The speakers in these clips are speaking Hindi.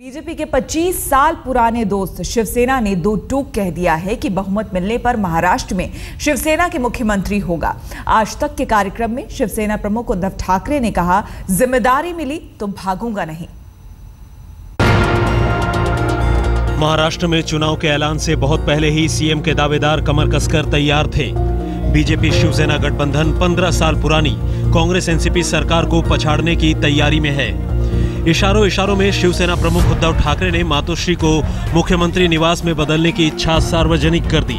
बीजेपी के 25 साल पुराने दोस्त शिवसेना ने दो टूक कह दिया है कि बहुमत मिलने पर महाराष्ट्र में शिवसेना के मुख्यमंत्री होगा। आज तक के कार्यक्रम में शिवसेना प्रमुख उद्धव ठाकरे ने कहा, जिम्मेदारी मिली तो भागूंगा नहीं। महाराष्ट्र में चुनाव के ऐलान से बहुत पहले ही सीएम के दावेदार कमर कसकर तैयार थे। बीजेपी शिवसेना गठबंधन 15 साल पुरानी कांग्रेस एनसीपी सरकार को पछाड़ने की तैयारी में है। इशारों इशारों में शिवसेना प्रमुख उद्धव ठाकरे ने मातोश्री को मुख्यमंत्री निवास में बदलने की इच्छा सार्वजनिक कर दी।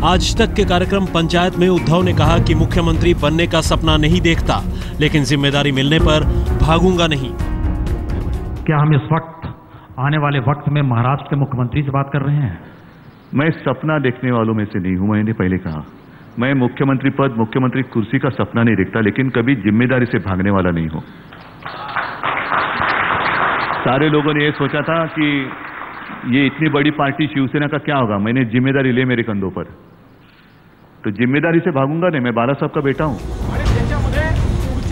आज तक के कार्यक्रम पंचायत में उद्धव ने कहा कि मुख्यमंत्री बनने का सपना नहीं देखता, लेकिन जिम्मेदारी मिलने पर भागूंगा नहीं। क्या हम इस वक्त आने वाले वक्त में महाराष्ट्र के मुख्यमंत्री से बात कर रहे हैं? मैं सपना देखने वालों में से नहीं हूं। मैंने पहले कहा, मैं मुख्यमंत्री पद, मुख्यमंत्री कुर्सी का सपना नहीं देखता, लेकिन कभी जिम्मेदारी से भागने वाला नहीं हूं। सारे लोगों ने यह सोचा था कि ये इतनी बड़ी पार्टी शिवसेना का क्या होगा, मैंने जिम्मेदारी ले मेरे कंधों पर, तो जिम्मेदारी से भागूंगा नहीं। मैं बाला साहब का बेटा हूं।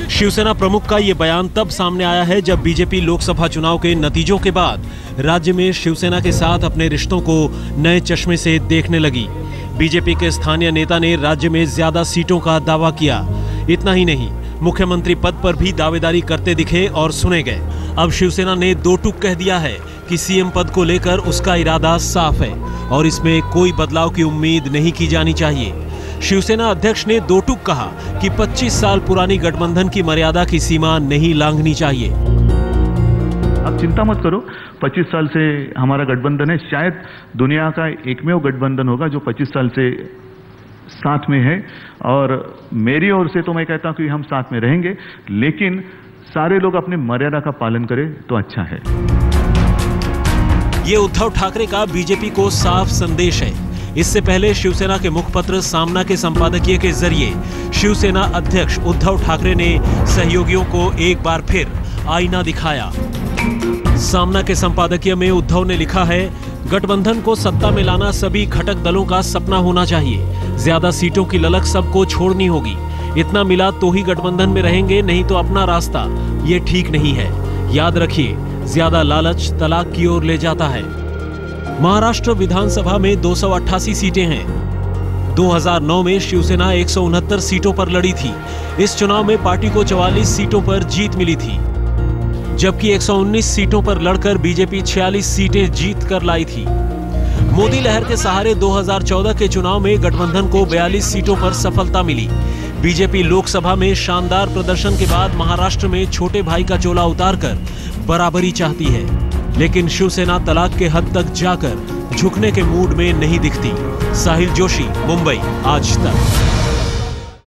शिवसेना प्रमुख का ये बयान तब सामने आया है जब बीजेपी लोकसभा चुनाव के नतीजों के बाद राज्य में शिवसेना के साथ अपने रिश्तों को नए चश्मे से देखने लगी। बीजेपी के स्थानीय नेता ने राज्य में ज्यादा सीटों का दावा किया। इतना ही नहीं, मुख्यमंत्री पद पर भी दावेदारी करते दिखे और सुने गए। अब शिवसेना ने दो टूक कह दिया है कि सीएम पद को लेकर उसका इरादा साफ है और इसमें कोई बदलाव की उम्मीद नहीं की जानी चाहिए। शिवसेना अध्यक्ष ने दो टूक कहा कि 25 साल पुरानी गठबंधन की मर्यादा की सीमा नहीं लांघनी चाहिए। आप चिंता मत करो, 25 साल से हमारा गठबंधन है। शायद दुनिया का एकमेव गठबंधन होगा जो 25 साल से साथ में है, और मेरी ओर से तो मैं कहता हूं कि हम साथ में रहेंगे, लेकिन सारे लोग अपने मर्यादा का पालन करें तो अच्छा है। ये उद्धव ठाकरे का बीजेपी को साफ संदेश है। इससे पहले शिवसेना के मुखपत्र सामना के संपादकीय के जरिए शिवसेना अध्यक्ष उद्धव ठाकरे ने सहयोगियों को एक बार फिर आईना दिखाया। सामना के संपादकीय में उद्धव ने लिखा है, गठबंधन को सत्ता में लाना सभी घटक दलों का सपना होना चाहिए। ज्यादा सीटों की ललक सबको छोड़नी होगी। इतना मिला तो ही गठबंधन में रहेंगे, नहीं तो अपना रास्ता। ये ठीक नहीं है। याद रखिए, ज्यादा लालच तलाक की ओर ले जाता है। महाराष्ट्र विधानसभा में 288 सीटें हैं। 2009 में शिवसेना 169 सीटों पर लड़ी थी। इस चुनाव में पार्टी को 44 सीटों पर जीत मिली थी, जबकि 119 सीटों पर लड़कर बीजेपी 46 सीटें जीत कर लाई थी। मोदी लहर के सहारे 2014 के चुनाव में गठबंधन को 42 सीटों पर सफलता मिली। बीजेपी लोकसभा में शानदार प्रदर्शन के बाद महाराष्ट्र में छोटे भाई का चोला उतारकर बराबरी चाहती है, लेकिन शिवसेना तलाक के हद तक जाकर झुकने के मूड में नहीं दिखती। साहिल जोशी, मुंबई, आज तक।